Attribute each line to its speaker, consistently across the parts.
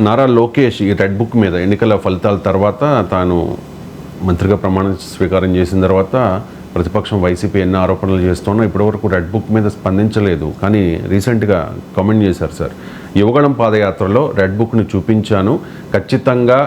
Speaker 1: నారా లోకేష్ ఈ red book మీద ఎన్నికల ఫలితాల తర్వాత తాను మంత్రిగా ప్రమాణ స్వీకారం చేసిన తర్వాత ప్రతిపక్షం వైసీపీ ఎన్ని ఆరోపణలు చేస్తున్నా ఇప్పటివరకు రెడ్ బుక్ మీద స్పందించలేదు. కానీ రీసెంట్గా కామెంట్ చేశారు సార్, యువగణం పాదయాత్రలో రెడ్ బుక్ని చూపించాను, ఖచ్చితంగా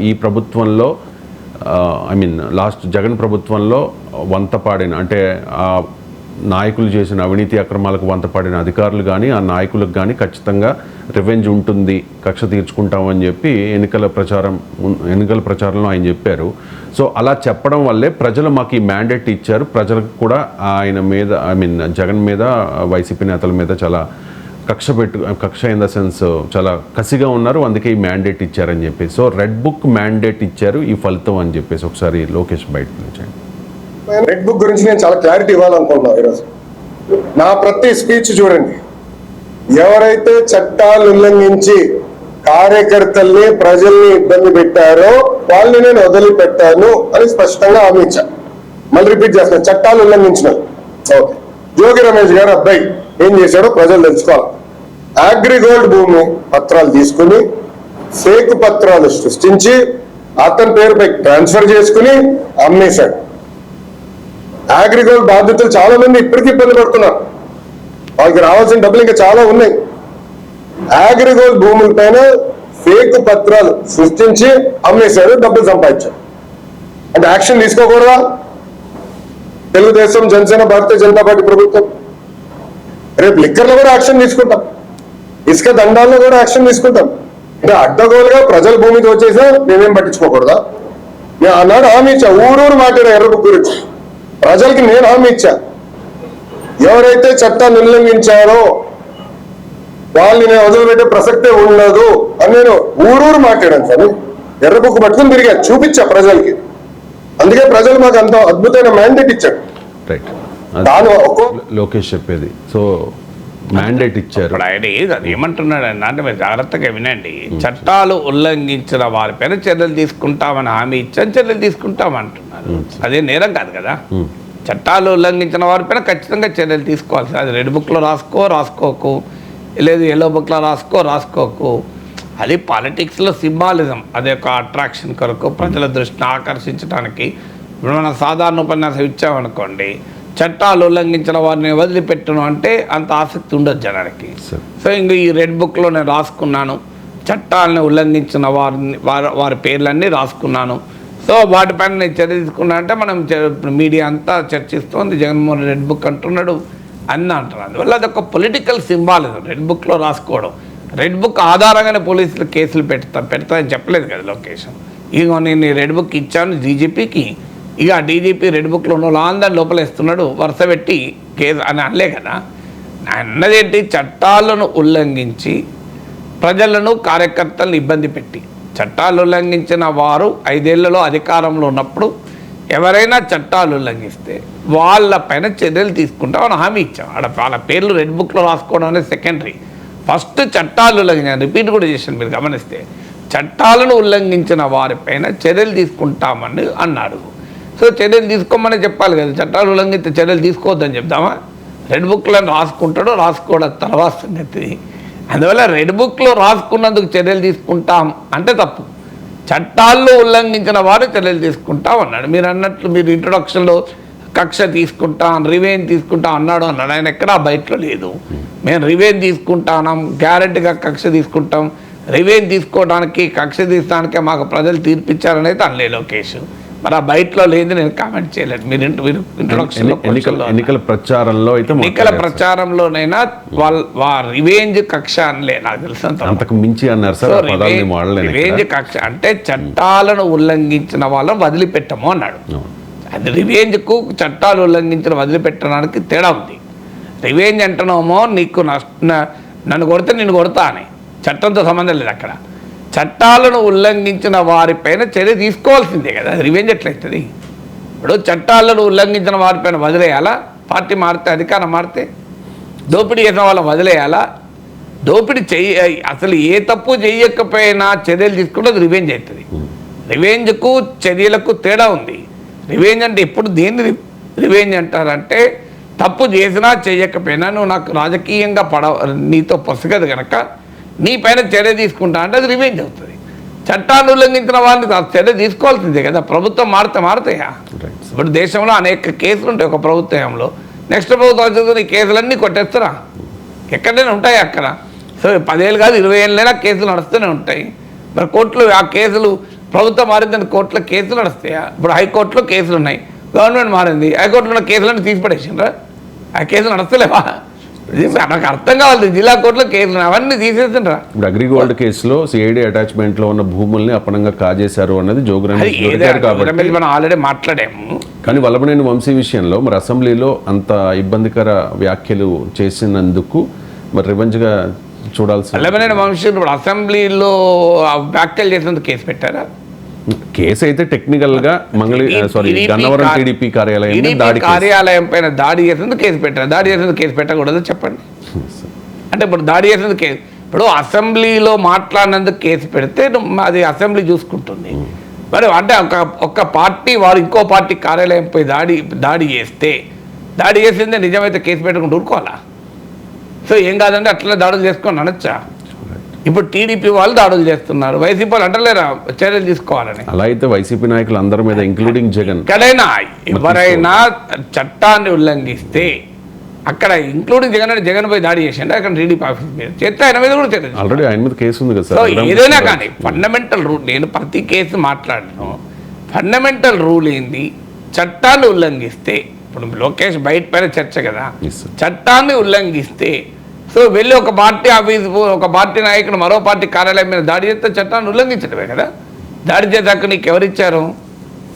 Speaker 1: ఈ ప్రభుత్వంలో లాస్ట్ జగన్ ప్రభుత్వంలో వంతపాడిన అంటే నాయకులు చేసిన అవినీతి అక్రమాలకు వంతపాడిన అధికారులు కానీ ఆ నాయకులకు కానీ ఖచ్చితంగా రివెంజ్ ఉంటుంది, కక్ష తీర్చుకుంటామని చెప్పి ఎన్నికల ప్రచారంలో ఆయన చెప్పారు. సో అలా చెప్పడం వల్లే ప్రజలు మాకు ఈ మ్యాండేట్ ఇచ్చారు, ప్రజలకు కూడా ఆయన మీద జగన్ మీద వైసీపీ నేతల మీద చాలా కక్ష ఇన్ ద సెన్స్ చాలా కసిగా ఉన్నారు, అందుకే ఈ మ్యాండేట్ ఇచ్చారని చెప్పి. సో రెడ్ బుక్ మ్యాండేట్ ఇచ్చారు, ఈ ఫలితం అని చెప్పేసి ఒకసారి లోకేష్ బయట నుంచి.
Speaker 2: రెడ్ బుక్ గురించి నేను చాలా క్లారిటీ ఇవ్వాలనుకుంటున్నాను ఈరోజు. నా ప్రతి స్పీచ్ చూడండి, ఎవరైతే చట్టాలు ఉల్లంఘించి కార్యకర్తల్ని ప్రజల్ని ఇబ్బంది పెట్టారో వాళ్ళని నేను వదిలిపెట్టాను అని స్పష్టంగా హామీ ఇచ్చాను. మళ్ళీ రిపీట్ చేస్తాను, చట్టాలు ఉల్లంఘించిన ఓకే. జోగి రమేష్ గారు అబ్బాయి ఏం చేశాడో ప్రజలు తెలుసుకోవాలి. అగ్రిగోల్డ్ భూమి పత్రాలు తీసుకుని ఫేక్ పత్రాలు సృష్టించి అతని పేరుపై ట్రాన్స్ఫర్ చేసుకుని అమ్మేశాడు. అగ్రిగోల్డ్ బాధితులు చాలా మంది ఇప్పటికీ ఇబ్బంది పడుతున్నారు, వాళ్ళకి రావాల్సిన డబ్బులు ఇంకా చాలా ఉన్నాయి. అగ్రిగోల్డ్ భూముల పైన ఫేక్ పత్రాలు సృష్టించి అమ్మేశారు, డబ్బులు సంపాదించారు. అంటే యాక్షన్ తీసుకోకూడదా? తెలుగుదేశం, జనసేన, భారతీయ జనతా పార్టీ ప్రభుత్వం రేపు లిక్కర్లో కూడా యాక్షన్ తీసుకుంటాం, ఇసుక దండాల్లో కూడా యాక్షన్ తీసుకుంటాం. అంటే అడ్డగోలుగా ప్రజల భూమికి వచ్చేసా నేనేం పట్టించుకోకూడదా? నేను ఆనాడు హామీ ఇచ్చా, ఊరూరు మాట్లాడా ఎర్ర బుక్ గురించి. ప్రజలకి నేను హామీ ఇచ్చా, ఎవరైతే చట్టాన్ని ఉల్లంఘించారో వాళ్ళని నేను వదిలిపెట్టే ప్రసక్తే ఉండదు అని నేను ఊరూరు మాట్లాడాను సార్. ఎర్ర బుక్ పట్టుకుని తిరిగా చూపించా ప్రజలకి, అందుకే ప్రజలు మాకు అంత అద్భుతమైన మ్యాండేట్ ఇచ్చాడు.
Speaker 1: లోకేష్ చెప్పేది సో మ్యాండేట్ ఇచ్చారు.
Speaker 3: ఆయన అది ఏమంటున్నాడు అంటే మీరు జాగ్రత్తగా వినండి. చట్టాలు ఉల్లంఘించిన వారిపైన చర్యలు తీసుకుంటామని హామీ ఇచ్చాను, చర్యలు తీసుకుంటామంటున్నారు. అదే నేరం కాదు కదా. చట్టాలు ఉల్లంఘించిన వారిపైన ఖచ్చితంగా చర్యలు తీసుకోవాలి. అది రెడ్ బుక్లో రాసుకోకు, లేదు ఎల్లో బుక్లో రాసుకోకు. అది పాలిటిక్స్లో సింబాలిజం, అది ఒక అట్రాక్షన్ కొరకు ప్రజల దృష్టిని ఆకర్షించడానికి. ఇప్పుడు మనం సాధారణ ఉపన్యాసం ఇచ్చామనుకోండి, చట్టాలు ఉల్లంఘించిన వారిని వదిలిపెట్టను అంటే అంత ఆసక్తి ఉండదు జనానికి. సో ఇంక ఈ రెడ్ బుక్లో నేను రాసుకున్నాను, చట్టాలను ఉల్లంఘించిన వారి పేర్లన్నీ రాసుకున్నాను, సో వాటిపైన నేను చర్య తీసుకున్నా అంటే మనం మీడియా అంతా చర్చిస్తోంది, జగన్మోహన్ రెడ్ బుక్ అంటున్నాడు అన్నీ అంటున్నారు. అందువల్ల అదొక పొలిటికల్ సింబాలిజం రెడ్ బుక్లో రాసుకోవడం. రెడ్ బుక్ ఆధారంగానే పోలీసులు కేసులు పెడతాయని చెప్పలేదు కదా లోకేష్. ఇగో నేను రెడ్ బుక్ ఇచ్చాను డీజీపీకి, ఇక డీజీపీ రెడ్ బుక్లో ఉన్న వాళ్ళందరినీ లోపలేస్తున్నాడు వరుస పెట్టి కేసు అని అనలే కదా. అన్నదేంటి, చట్టాలను ఉల్లంఘించి ప్రజలను కార్యకర్తలను ఇబ్బంది పెట్టి, చట్టాలు ఉల్లంఘించిన వారు 5 ఏళ్లలో అధికారంలో ఉన్నప్పుడు ఎవరైనా చట్టాలు ఉల్లంఘిస్తే వాళ్ళపైన చర్యలు తీసుకుంటామని హామీ ఇచ్చాం. వాళ్ళ పేర్లు రెడ్ బుక్లో రాసుకోవడం అనేది సెకండరీ. ఫస్ట్ చట్టాలు ఉల్లంఘించాను, రిపీట్ కూడా చేశాను మీరు గమనిస్తే, చట్టాలను ఉల్లంఘించిన వారిపైన చర్యలు తీసుకుంటామని అన్నాడు. సో చర్యలు తీసుకోమని చెప్పాలి కదా, చట్టాలు ఉల్లంఘించే చర్యలు తీసుకోవద్దని చెప్తామా? రెడ్ బుక్లో రాసుకుంటాడో రాసుకోవడం తర్వాత సంగతి. అందువల్ల రెడ్ బుక్లో రాసుకున్నందుకు చర్యలు తీసుకుంటాం అంటే తప్పు. చట్టాల్లో ఉల్లంఘించిన వారు చర్యలు తీసుకుంటాం అన్నాడు. మీరు అన్నట్లు మీరు ఇంట్రొడక్షన్లో కక్ష తీసుకుంటాం, రివెంజ్ తీసుకుంటాం అన్నాడు. ఆయన ఎక్కడా బయటలో లేదు. మేము రివెంజ్ తీసుకుంటాం, గ్యారెంటీగా కక్ష తీసుకుంటాం, రివెంజ్ తీసుకోవడానికి కక్ష తీసుకోవడానికే మాకు ప్రజలు తీర్పిచ్చారనైతే అనలే లోకేష్. మరి ఆ బయటలో లేదు, నేను కామెంట్ చేయలేదు. మీరు
Speaker 1: ఎన్నికల ప్రచారంలో అయితే
Speaker 3: ఎన్నికల ప్రచారంలోనైనా రివెంజ్ కక్ష అనలే నాకు తెలిసినంత
Speaker 1: మించి అన్నారు సార్.
Speaker 3: రివెంజ్ కక్ష అంటే చట్టాలను ఉల్లంఘించిన వాళ్ళని వదిలిపెట్టము అన్నాడు. అది రివెంజ్కు చట్టాలు ఉల్లంఘించిన వదిలిపెట్టడానికి తేడా ఉంది. రివెంజ్ అంటున్నామో నీకు నన్ను కొడితే నిన్ను కొడతా అని, చట్టంతో సంబంధం లేదు అక్కడ. చట్టాలను ఉల్లంఘించిన వారిపైన చర్య తీసుకోవాల్సిందే కదా, రివెంజ్ ఎట్లయితుంది? ఇప్పుడు చట్టాలను ఉల్లంఘించిన వారిపైన వదిలేయాలా? పార్టీ మారితే, అధికారం మారితే దోపిడీ చేసిన వాళ్ళని వదిలేయాలా? దోపిడీ అసలు ఏ తప్పు చేయకపోయినా చర్యలు తీసుకుంటే అది రివెంజ్ అవుతుంది. రివెంజ్కు చర్యలకు తేడా ఉంది. రివెంజ్ అంటే ఎప్పుడు దేన్ని రివెంజ్ అంటారంటే, తప్పు చేసినా చేయకపోయినా నువ్వు నాకు రాజకీయంగా నీతో పొసగదు కనుక నీ పైన చర్య తీసుకుంటా అంటే అది రివెంజ్ అవుతుంది. చట్టాన్ని ఉల్లంఘించిన వాళ్ళని చర్య తీసుకోవాల్సిందే కదా. ప్రభుత్వం మారుతాయా? ఇప్పుడు దేశంలో అనేక కేసులు ఉంటాయి ఒక ప్రభుత్వంలో, నెక్స్ట్ ప్రభుత్వం వచ్చేది ఈ కేసులన్నీ కొట్టేస్తారా? ఎక్కడైనా ఉంటాయి అక్కడ. సో 10 ఏళ్ళు కాదు 20 ఏళ్ళైనా కేసులు నడుస్తూనే ఉంటాయి. మరి కోర్టులు ఆ కేసులు ప్రభుత్వం మారిందని కోర్టులో కేసులు నడుస్తాయా? ఇప్పుడు హైకోర్టులో కేసులు ఉన్నాయి, గవర్నమెంట్ మారింది, హైకోర్టులో ఉన్న కేసులన్నీ తీసిపడేసిండ్రా? ఆ కేసులు నడుస్తలేవా? నాకు అర్థం కావాలి. జిల్లా కోర్టులో కేసులు అవన్నీ తీసేసిండ్రా?
Speaker 1: ఇప్పుడు అగ్రిగోల్డ్ కేసులో సిఐడి అటాచ్మెంట్ లో ఉన్న భూముల్ని అపనంగా కాజేశారు అన్నది
Speaker 3: కాబట్టి మనం ఆల్రెడీ మాట్లాడాము.
Speaker 1: కానీ వల్లభనేని వంశీ విషయంలో మరి అసెంబ్లీలో అంత ఇబ్బందికర వ్యాఖ్యలు చేసినందుకు మరి రివెంజ్ గా చూడాల్సి.
Speaker 3: వల్లభనేని వంశీ ఇప్పుడు అసెంబ్లీలో వ్యాఖ్యలు చేసినందుకు కేసు పెట్టారా?
Speaker 1: కేసు అయితే టెక్నికల్ గా గన్నవరం టీడీపీ
Speaker 3: కార్యాలయం పైన దాడి చేసేందుకు కేసు పెట్టారు. దాడి చేసేందుకు కేసు పెట్టకూడదు చెప్పండి. అంటే ఇప్పుడు దాడి చేసేందుకు కేసు, ఇప్పుడు అసెంబ్లీలో మాట్లాడినందుకు కేసు పెడితే అది అసెంబ్లీ చూసుకుంటుంది. మరి అంటే ఒక పార్టీ వారు ఇంకో పార్టీ కార్యాలయం పై దాడి చేసిందే నిజమైతే కేసు పెట్టుకుంటూ ఊరుకోవాలా? సో ఏం కాదంటే అట్లా దాడులు చేసుకొని అనొచ్చా? ఇప్పుడు టీడీపీ వాళ్ళు దాడులు చేస్తున్నారు, వైసీపీ వాళ్ళు అంటలేరా చర్యలు తీసుకోవాలని?
Speaker 1: అలా అయితే వైసీపీ నాయకులు అందరి మీద ఇంక్లూడింగ్ జగన్
Speaker 3: ఎక్కడైనా ఎవరైనా చట్టాన్ని ఉల్లంఘిస్తే అక్కడ ఇంక్లూడింగ్ జగన్ అంటే జగన్ పై దాడి చేసిండే అక్కడ టీడీపీ ఆఫీస్ మీద చేస్తే ఆయన మీద కూడా చర్య
Speaker 1: ఆల్రెడీ ఆయన మీద కేసు ఉంది కదా
Speaker 3: సార్. ఏదైనా కానీ ఫండమెంటల్ రూల్, నేను ప్రతి కేసు మాట్లాడను, ఫండమెంటల్ రూల్ ఏంది? చట్టాన్ని ఉల్లంఘిస్తే, ఇప్పుడు లోకేష్ బయట పైన చర్చ కదా, చట్టాన్ని ఉల్లంఘిస్తే సో వెళ్ళి ఒక పార్టీ ఆఫీస్ ఒక పార్టీ నాయకుడు మరో పార్టీ కార్యాలయం మీద దాడి చేస్తే చట్టాన్ని ఉల్లంఘించడమే కదా. దాడి చేస్తే అక్కడ నీకు ఎవరిచ్చారు?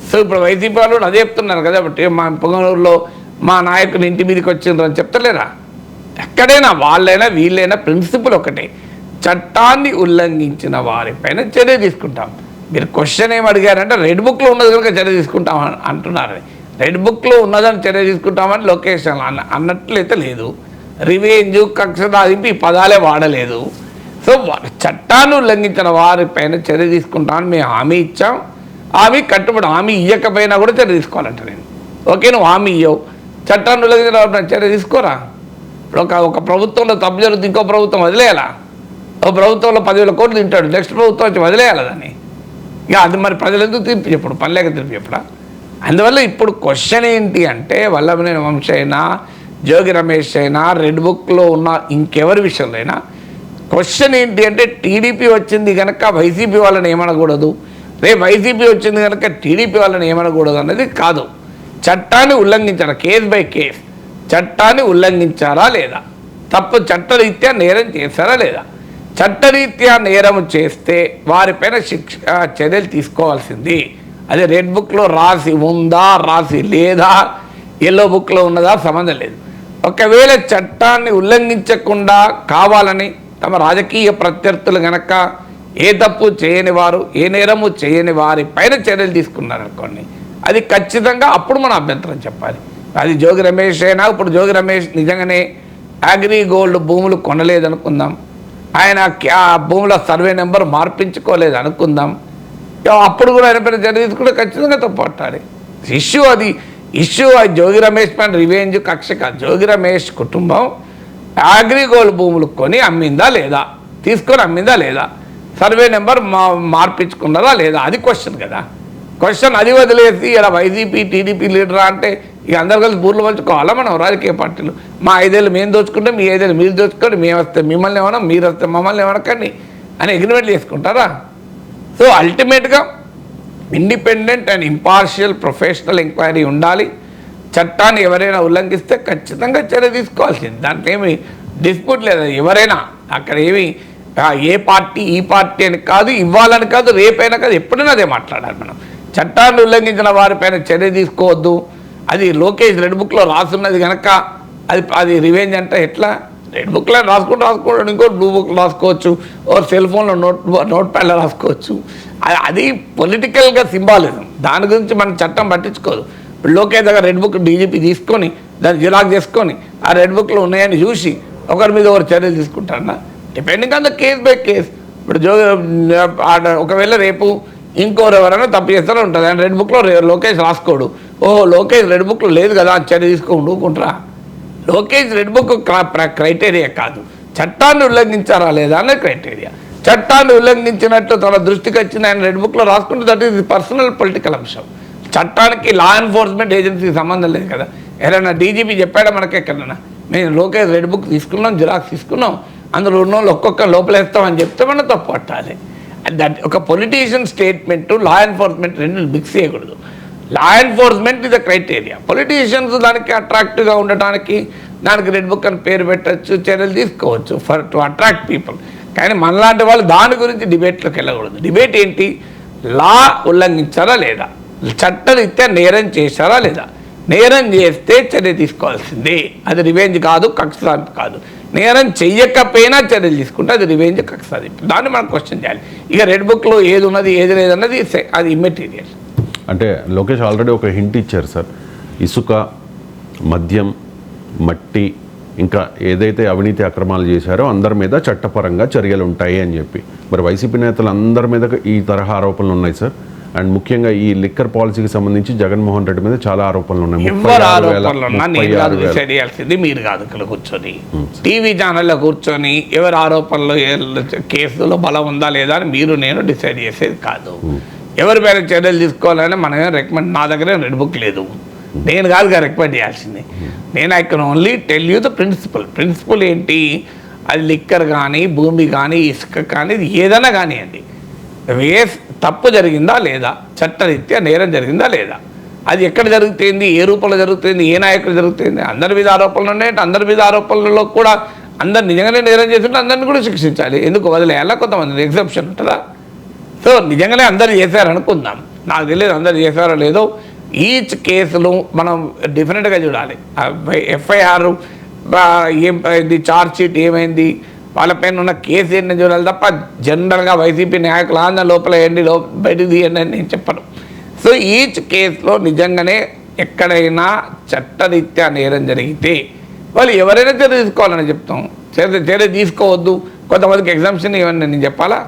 Speaker 3: సో ఇప్పుడు వైసీపీ వాళ్ళు కూడా అదే చెప్తున్నారు కదా, మా పొంగనూరులో మా నాయకుని ఇంటి మీదకి వచ్చిండ్రు అని చెప్తలేరా? ఎక్కడైనా వాళ్ళైనా వీళ్ళైనా ప్రిన్సిపల్ ఒకటే, చట్టాన్ని ఉల్లంఘించిన వారిపైన చర్య తీసుకుంటాం. మీరు క్వశ్చన్ ఏం అడిగారంటే రెడ్ బుక్లో ఉన్నది కనుక చర్య తీసుకుంటాం అంటున్నారు. రెడ్ బుక్లో ఉన్నదని చర్య తీసుకుంటామని లొకేషన్ అన్నట్లయితే లేదు. రివెంజ్, కక్ష సాధింపు ఈ పదాలే వాడలేదు. సో చట్టాన్ని ఉల్లంఘించిన వారిపైన చర్య తీసుకుంటామని మేము హామీ ఇచ్చాం. హామీ కట్టుబడి, హామీ ఇవ్వకపోయినా కూడా చర్య తీసుకోవాలంట. నేను ఓకే, నువ్వు హామీ ఇవ్వవు, చట్టాన్ని ఉల్లంఘించిన వారిపైన చర్య తీసుకోరా? ఇప్పుడు ఒక ప్రభుత్వంలో తప్పు జరుగుతుంది, ఇంకో ప్రభుత్వం వదిలేయాలా? ఒక ప్రభుత్వంలో 10,000 కోట్లు తింటాడు, నెక్స్ట్ ప్రభుత్వం వచ్చి వదిలేయాలి దాన్ని. ఇక అది మరి ప్రజలు ఎందుకు తీర్పు చెప్పడు? పనిలేక తీర్పు చెప్పడా? అందువల్ల ఇప్పుడు క్వశ్చన్ ఏంటి అంటే వల్లభనేని వంశీ అయినా జోగి రమేష్ అయినా రెడ్ బుక్లో ఉన్న ఇంకెవరి విషయంలో అయినా క్వశ్చన్ ఏంటి అంటే టీడీపీ వచ్చింది కనుక వైసీపీ వాళ్ళని ఏమనకూడదు, రేపు వైసీపీ వచ్చింది కనుక టీడీపీ వాళ్ళని ఏమనకూడదు అనేది కాదు. చట్టాన్ని ఉల్లంఘించారా? కేస్ బై కేస్ చట్టాన్ని ఉల్లంఘించారా లేదా? తప్పు చట్టరీత్యా నేరం చేశారా లేదా? చట్టరీత్యా నేరం చేస్తే వారిపైన చర్యలు తీసుకోవాల్సింది. అది రెడ్ బుక్లో రాసి ఉందా, రాసి లేదా, ఎల్లో బుక్లో ఉన్నదా సంబంధం లేదు. ఒకవేళ చట్టాన్ని ఉల్లంఘించకుండా కావాలని తమ రాజకీయ ప్రత్యర్థులు గనక ఏ తప్పు చేయని వారు, ఏ నేరము చేయని వారి పైన చర్యలు తీసుకున్నారనుకోండి, అది ఖచ్చితంగా అప్పుడు మనం అభ్యంతరం చెప్పాలి. అది జోగి రమేష్ అయినా, ఇప్పుడు జోగి రమేష్ నిజంగానే అగ్రిగోల్డ్ భూములు కొనలేదనుకుందాం, ఆయన ఆ భూముల సర్వే నెంబర్ మార్పించుకోలేదు అనుకుందాం, అప్పుడు కూడా ఆయన పైన చర్య తీసుకుంటే ఖచ్చితంగా తప్పు పట్టాలి. ఇష్యూ జోగి రమేష్ పైన రివెంజ్ కక్ష కాదు. జోగి రమేష్ కుటుంబం అగ్రిగోల్డ్ భూములు కొని అమ్మిందా లేదా, తీసుకొని అమ్మిందా లేదా, సర్వే నెంబర్ మార్పించుకున్నదా లేదా, అది క్వశ్చన్ కదా. క్వశ్చన్ అది వదిలేసి ఇలా వైసీపీ టీడీపీ లీడరా అంటే ఇక అందరు కలిసి బూర్లు పంచుకోవాలా మనం రాజకీయ పార్టీలు? మా 5 ఏళ్ళు మేము దోచుకుంటే మీ 5 ఏళ్ళు మీరు దోచుకోండి, మేము వస్తే మిమ్మల్ని ఏమన్నా, మీరు వస్తే మమ్మల్ని ఏమనకండి అని అగ్రిమెంట్లు చేసుకుంటారా? సో అల్టిమేట్గా independent and impartial professional enquiry ఉండాలి. చట్టాన్ని ఎవరైనా ఉల్లంఘిస్తే ఖచ్చితంగా చర్య తీసుకోవాల్సింది, దాంట్లో ఏమి డిస్ప్యూట్ లేదు. ఎవరైనా అక్కడ ఏమి ఏ పార్టీ ఈ పార్టీ అని కాదు, ఇవ్వాలని కాదు, రేపైనా కాదు, ఎప్పుడైనా అదే మాట్లాడాలి మనం. చట్టాన్ని ఉల్లంఘించిన వారిపైన చర్య తీసుకోవద్దు. అది లోకేష్ రెడ్ బుక్లో రాసున్నది కనుక అది రివెంజ్ అంటే ఎట్లా? రెడ్ బుక్లో రాసుకోవడం, ఇంకో బ్లూ బుక్లో రాసుకోవచ్చు, ఓ సెల్ ఫోన్లో నోట్ ప్యాడ్లో రాసుకోవచ్చు. అది పొలిటికల్గా సింబాలిజం, దాని గురించి మనం చట్టం పట్టించుకోదు. ఇప్పుడు లోకేష్ దగ్గర రెడ్ బుక్ డీజీపీ తీసుకొని దాన్ని జిరాక్స్ చేసుకొని ఆ రెడ్ బుక్లో ఉన్నాయని చూసి ఒకరి మీద ఒకరు చర్యలు తీసుకుంటారన్నా? Depending on the case by case. ఇప్పుడు ఒకవేళ రేపు ఇంకోరు ఎవరైనా తప్పు చేస్తారో ఉంటుంది, ఆయన రెడ్ బుక్లో లోకేష్ రాసుకోడు, ఓహో లోకేష్ రెడ్ బుక్లో లేదు కదా చర్య తీసుకొని ఊరుకుంటారా? లోకేష్ రెడ్ బుక్ క్రైటీరియా కాదు, చట్టాన్ని ఉల్లంఘించారా లేదా అనే క్రైటీరియా. చట్టాన్ని ఉల్లంఘించినట్టు తన దృష్టికి వచ్చింది ఆయన రెడ్ బుక్లో రాసుకుంటే దట్ ఈస్ పర్సనల్ పొలిటికల్ అంశం. చట్టానికి లా ఎన్ఫోర్స్మెంట్ ఏజెన్సీకి సంబంధం లేదు కదా. ఎవరైనా డీజీపీ చెప్పాడా మనకి ఎక్కడన్నా మేము లోకేష్ రెడ్ బుక్ తీసుకున్నాం, జిరాక్స్ తీసుకున్నాం, అందులో ఉన్న వాళ్ళు ఒక్కొక్క లోపలేస్తామని చెప్తే మనం తప్పు పట్టాలి. దట్ ఒక పొలిటీషియన్ స్టేట్మెంట్, లా ఎన్ఫోర్స్మెంట్ రెండు మిక్స్ చేయకూడదు. Law enforcement is the criteria. Politicians దానికి అట్రాక్టివ్గా ఉండటానికి దానికి రెడ్ బుక్ అని పేరు పెట్టచ్చు, చర్యలు తీసుకోవచ్చు ఫర్ టు అట్రాక్ట్ పీపుల్. కానీ మనలాంటి వాళ్ళు దాని గురించి డిబేట్లోకి వెళ్ళకూడదు. డిబేట్ ఏంటి? లా ఉల్లంఘించారా లేదా, చట్టరీత్యా నేరం చేశారా లేదా. నేరం చేస్తే చర్య తీసుకోవాల్సిందే, అది రివెంజ్ కాదు, కక్ష సాధింపు కాదు. నేరం చెయ్యకపోయినా చర్యలు తీసుకుంటే అది రివెంజ్, కక్ష సాధింపు. దాన్ని మనం క్వశ్చన్ చేయాలి. ఇక రెడ్ బుక్లో ఏది ఉన్నది ఏది లేదన్నది అది ఇమ్మెటీరియల్.
Speaker 1: అంటే లోకేష్ ఆల్రెడీ ఒక హింట్ ఇచ్చారు సార్, ఇసుక, మద్యం, మట్టి, ఇంకా ఏదైతే అవినీతి అక్రమాలు చేశారో అందరి మీద చట్టపరంగా చర్యలు ఉంటాయి అని చెప్పి. మరి వైసీపీ నేతలు అందరి మీద ఈ తరహా ఆరోపణలు ఉన్నాయి సార్. అండ్ ముఖ్యంగా ఈ లిక్కర్ పాలసీకి సంబంధించి జగన్మోహన్ రెడ్డి మీద చాలా ఆరోపణలు ఉన్నాయి.
Speaker 3: ఎవరు ఆరోపణలున్నా నేను కాదు డిసైడ్ చేయాల్సింది, మీరు కాదు. ఇక్కడ కూర్చొని టీవీ ఛానల్లో కూర్చొని ఎవరు ఆరోపణలు కేసులో బలం ఉందా లేదా అని మీరు నేను డిసైడ్ చేసేది కాదు. ఎవరి పేరు చర్యలు తీసుకోవాలని మనమే రికమెండ్. నా దగ్గర రెడ్ బుక్ లేదు, నేను కాదుగా రికమెండ్ చేయాల్సింది. నేను I can only tell you the principal ఏంటి. అది లిక్కర్ కానీ, భూమి కానీ, ఇసుక కానీ, ఏదైనా కానివ్వండి, తప్పు జరిగిందా లేదా, చట్టరీత్యా నేరం జరిగిందా లేదా, అది ఎక్కడ జరుగుతుంది, ఏ రూపంలో జరుగుతుంది, ఏ నాయకుడు జరుగుతుంది. అందరి మీద ఆరోపణలు ఉన్నాయి. అందరి మీద ఆరోపణలలో కూడా అందరు నిజంగానే నేరం చేస్తుంటే అందరిని కూడా శిక్షించాలి. ఎందుకు వదిలేయాలా? కొంతమంది ఎగ్జెప్షన్ ఉంటుందా? సో నిజంగానే అందరు చేశారనుకుందాం, నాకు తెలియదు అందరు చేశారో లేదో. ఈచ్ కేసులు మనం డిఫరెంట్గా చూడాలి. ఎఫ్ఐఆర్ ఏమైంది, ఛార్జ్ షీట్ ఏమైంది, వాళ్ళ పైన ఉన్న కేసు ఏంటని చూడాలి తప్ప జనరల్గా వైసీపీ నాయకులు ఆంధ్ర లోపల ఏంటి బయటకు తీయండి అని నేను చెప్పను. సో ఈచ్ కేసులో నిజంగానే ఎక్కడైనా చట్టరీత్యా నేరం జరిగితే వాళ్ళు ఎవరైనా చర్య తీసుకోవాలని చెప్తాం. చర్య తీసుకోవద్దు, కొంతమందికి ఎగ్జామ్షన్ ఇవన్నీ నేను చెప్పాలా?